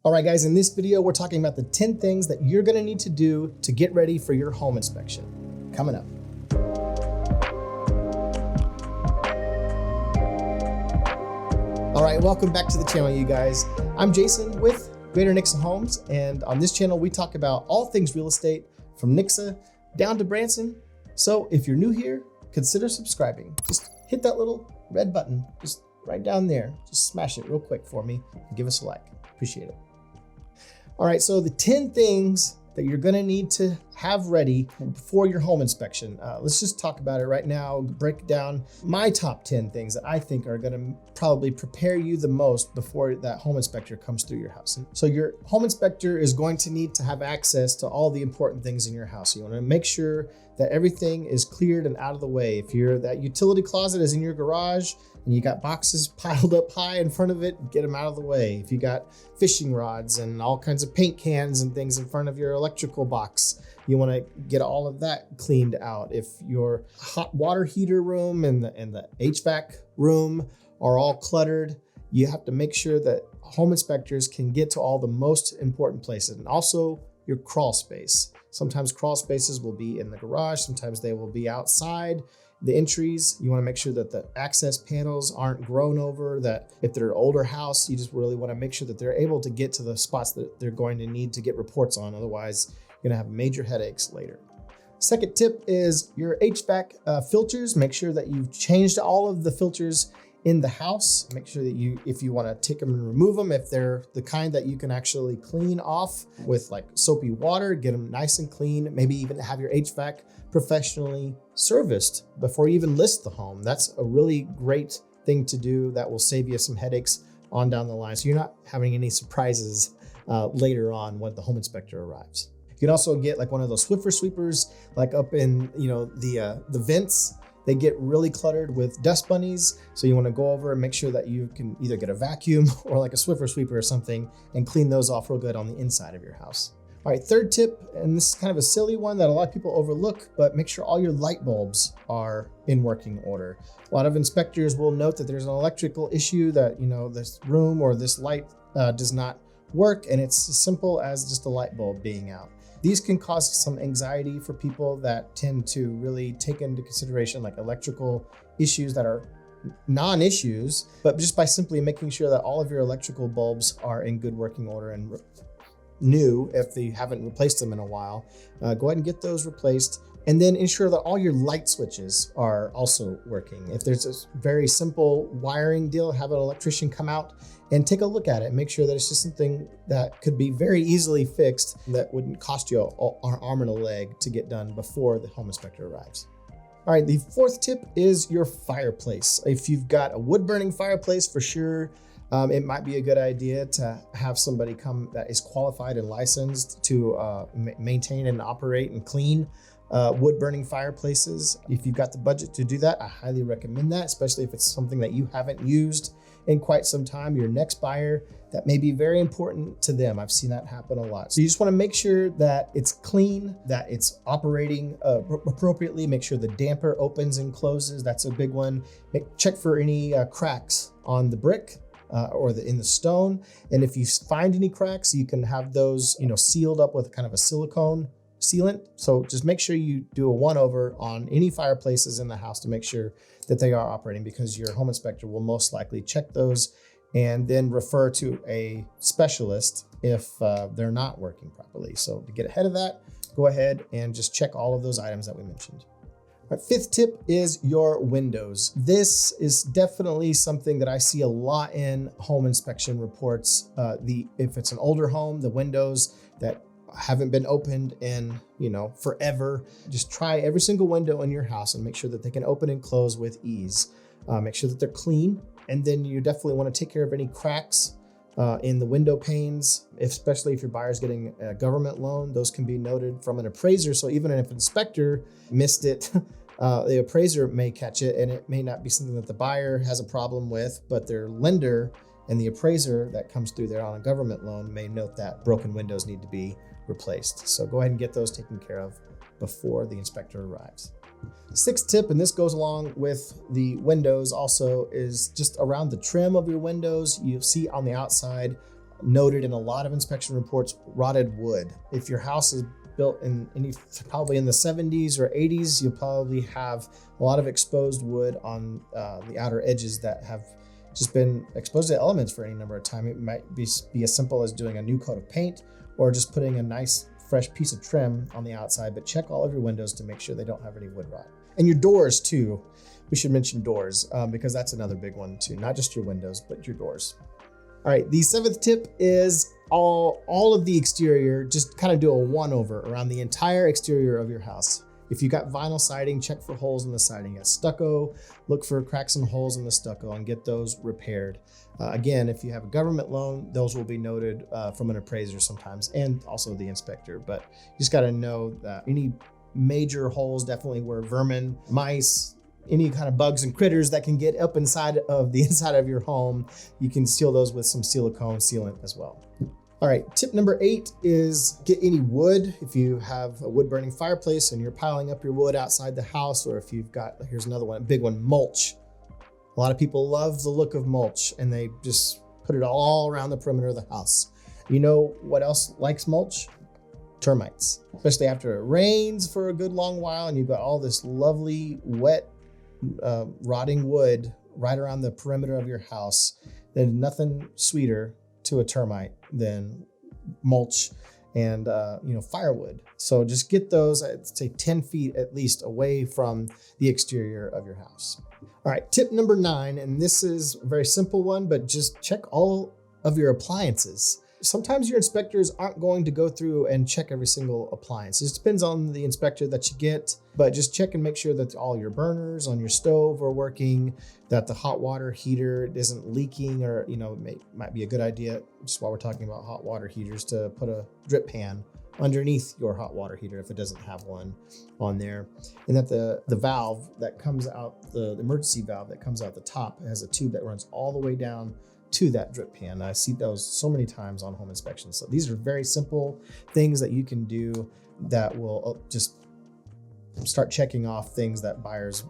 All right, guys, in this video, we're talking about the 10 things that you're gonna need to do to get ready for your home inspection. Coming up. All right, welcome back to the channel, you guys. I'm Jason with Greater Nixa Homes, and on this channel, we talk about all things real estate from Nixa down to Branson. So if you're new here, consider subscribing. Just hit that little red button, just right down there. Just smash it real quick for me and give us a like. Appreciate it. All right, so the 10 things that you're gonna need to have ready before your home inspection. Let's just talk about it right now, break down my top 10 things that I think are gonna probably prepare you the most before that home inspector comes through your house. So your home inspector is going to need to have access to all the important things in your house. You wanna make sure that everything is cleared and out of the way. If that utility closet is in your garage and you got boxes piled up high in front of it, get them out of the way. If you got fishing rods and all kinds of paint cans and things in front of your electrical box, you want to get all of that cleaned out. If your hot water heater room and the HVAC room are all cluttered, you have to make sure that home inspectors can get to all the most important places, and also your crawl space. Sometimes crawl spaces will be in the garage, sometimes they will be outside the entries. You want to make sure that the access panels aren't grown over, that if they're an older house, you just really want to make sure that they're able to get to the spots that they're going to need to get reports on. Otherwise, you're going to have major headaches later. Second tip is your HVAC filters. Make sure that you've changed all of the filters in the house. Make sure that if you want to take them and remove them, if they're the kind that you can actually clean off with like soapy water, get them nice and clean. Maybe even have your HVAC professionally serviced before you even list the home. That's a really great thing to do that will save you some headaches on down the line, so you're not having any surprises later on when the home inspector arrives. You can also get like one of those Swiffer sweepers, like up in the vents. They get really cluttered with dust bunnies, so you want to go over and make sure that you can either get a vacuum or like a Swiffer sweeper or something and clean those off real good on the inside of your house. All right, third tip, and this is kind of a silly one that a lot of people overlook, but make sure all your light bulbs are in working order. A lot of inspectors will note that there's an electrical issue, that this room or this light does not work, and it's as simple as just a light bulb being out. These can cause some anxiety for people that tend to really take into consideration like electrical issues that are non-issues, but just by simply making sure that all of your electrical bulbs are in good working order and new, if they haven't replaced them in a while, go ahead and get those replaced. And then ensure that all your light switches are also working. If there's a very simple wiring deal, have an electrician come out and take a look at it. Make sure that it's just something that could be very easily fixed, that wouldn't cost you an arm and a leg to get done before the home inspector arrives. All right, the fourth tip is your fireplace. If you've got a wood burning fireplace, for sure, it might be a good idea to have somebody come that is qualified and licensed to maintain and operate and clean wood burning fireplaces. If you've got the budget to do that, I highly recommend that, especially if it's something that you haven't used in quite some time. Your next buyer, that may be very important to them. I've seen that happen a lot. So you just want to make sure that it's clean, that it's operating appropriately. Make sure the damper opens and closes. That's a big one. Check for any cracks on the brick or in the stone. And if you find any cracks, you can have those sealed up with kind of a silicone sealant. So just make sure you do a one-over on any fireplaces in the house to make sure that they are operating, because your home inspector will most likely check those and then refer to a specialist if they're not working properly. So to get ahead of that, go ahead and just check all of those items that we mentioned. All right, fifth tip is your windows. This is definitely something that I see a lot in home inspection reports. If it's an older home, the windows that haven't been opened in forever, just try every single window in your house and make sure that they can open and close with ease. Make sure that they're clean, and then you definitely want to take care of any cracks in the window panes, especially if your buyer's getting a government loan. Those can be noted from an appraiser, so even if an inspector missed it, the appraiser may catch it, and it may not be something that the buyer has a problem with, but their lender and the appraiser that comes through there on a government loan may note that broken windows need to be replaced. So go ahead and get those taken care of before the inspector arrives. Sixth tip, and this goes along with the windows also, is just around the trim of your windows. You'll see on the outside noted in a lot of inspection reports, rotted wood. If your house is built probably in the 70s or 80s, you'll probably have a lot of exposed wood on the outer edges that have just been exposed to elements for any number of time. It might be as simple as doing a new coat of paint or just putting a nice fresh piece of trim on the outside, but check all of your windows to make sure they don't have any wood rot. And your doors too. We should mention doors because that's another big one too, not just your windows, but your doors. All right, the 7th tip is all of the exterior, just kind of do a one-over around the entire exterior of your house. If you got vinyl siding, check for holes in the siding. You got stucco, look for cracks and holes in the stucco and get those repaired. Again, if you have a government loan, those will be noted from an appraiser sometimes and also the inspector. But you just got to know that any major holes, definitely where vermin, mice, any kind of bugs and critters that can get up inside of the inside of your home, you can seal those with some silicone sealant as well. All right, tip number 8 is get any wood. If you have a wood burning fireplace and you're piling up your wood outside the house, or if you've got, here's another one, a big one, mulch. A lot of people love the look of mulch and they just put it all around the perimeter of the house. You know what else likes mulch? Termites, especially after it rains for a good long while and you've got all this lovely wet rotting wood right around the perimeter of your house. There's nothing sweeter to a termite than mulch and firewood. So just get those, I'd say 10 feet at least away from the exterior of your house. All right, tip number 9, and this is a very simple one, but just check all of your appliances. Sometimes your inspectors aren't going to go through and check every single appliance. It depends on the inspector that you get, but just check and make sure that all your burners on your stove are working, that the hot water heater isn't leaking, or might be a good idea, just while we're talking about hot water heaters, to put a drip pan underneath your hot water heater if it doesn't have one on there. And that the valve that comes out, the emergency valve that comes out the top, has a tube that runs all the way down to that drip pan. I see those so many times on home inspections. So these are very simple things that you can do that will just start checking off things that buyers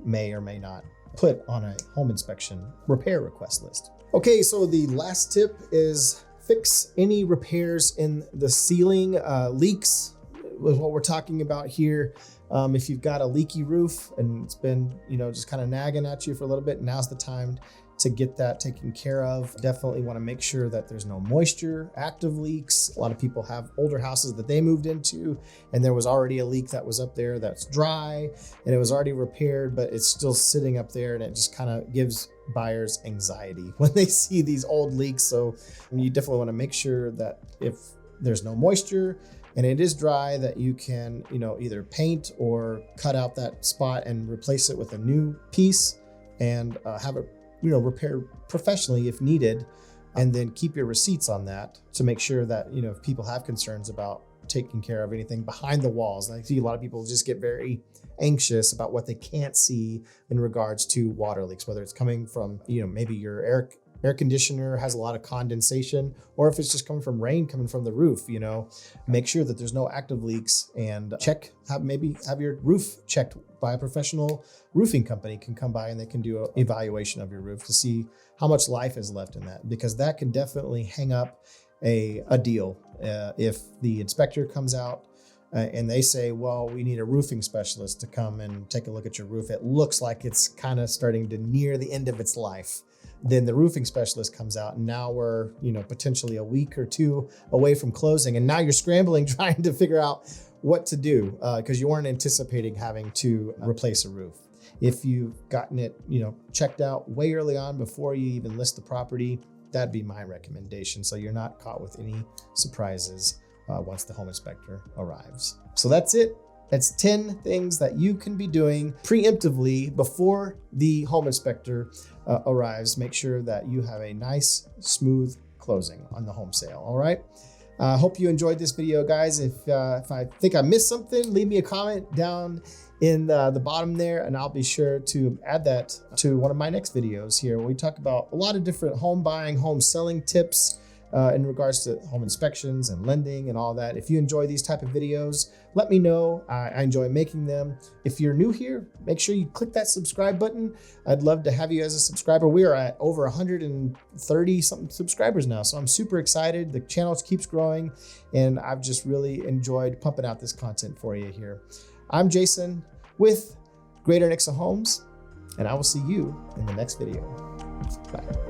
may or may not put on a home inspection repair request list. Okay, so the last tip is fix any repairs in the ceiling. Leaks was what we're talking about here. If you've got a leaky roof and it's been, just kind of nagging at you for a little bit, now's the time to get that taken care of. Definitely want to make sure that there's no moisture, active leaks. A lot of people have older houses that they moved into and there was already a leak that was up there that's dry and it was already repaired, but it's still sitting up there, and it just kind of gives buyers anxiety when they see these old leaks. So you definitely want to make sure that if there's no moisture and it is dry, that you can, either paint or cut out that spot and replace it with a new piece and have it repair professionally if needed, and then keep your receipts on that to make sure that, if people have concerns about taking care of anything behind the walls. And I see a lot of people just get very anxious about what they can't see in regards to water leaks, whether it's coming from, maybe your air conditioner has a lot of condensation, or if it's just coming from rain coming from the roof. Make sure that there's no active leaks, and have your roof checked by a professional roofing company. Can come by and they can do an evaluation of your roof to see how much life is left in that, because that can definitely hang up a deal. If the inspector comes out and they say, well, we need a roofing specialist to come and take a look at your roof, it looks like it's kind of starting to near the end of its life. Then the roofing specialist comes out, and now we're, potentially a week or two away from closing. And now you're scrambling trying to figure out what to do because you weren't anticipating having to replace a roof. If you've gotten it, checked out way early on before you even list the property, that'd be my recommendation. So you're not caught with any surprises once the home inspector arrives. So that's it. That's 10 things that you can be doing preemptively before the home inspector arrives. Make sure that you have a nice, smooth closing on the home sale. All right. I hope you enjoyed this video, guys. If I think I missed something, leave me a comment down in the bottom there, and I'll be sure to add that to one of my next videos here, where we talk about a lot of different home buying, home selling tips in regards to home inspections and lending and all that. If you enjoy these type of videos, let me know. I enjoy making them. If you're new here, make sure you click that subscribe button. I'd love to have you as a subscriber. We are at over 130 something subscribers now, so I'm super excited. The channel keeps growing, and I've just really enjoyed pumping out this content for you here. I'm Jason with Greater Nixa Homes, and I will see you in the next video. Bye.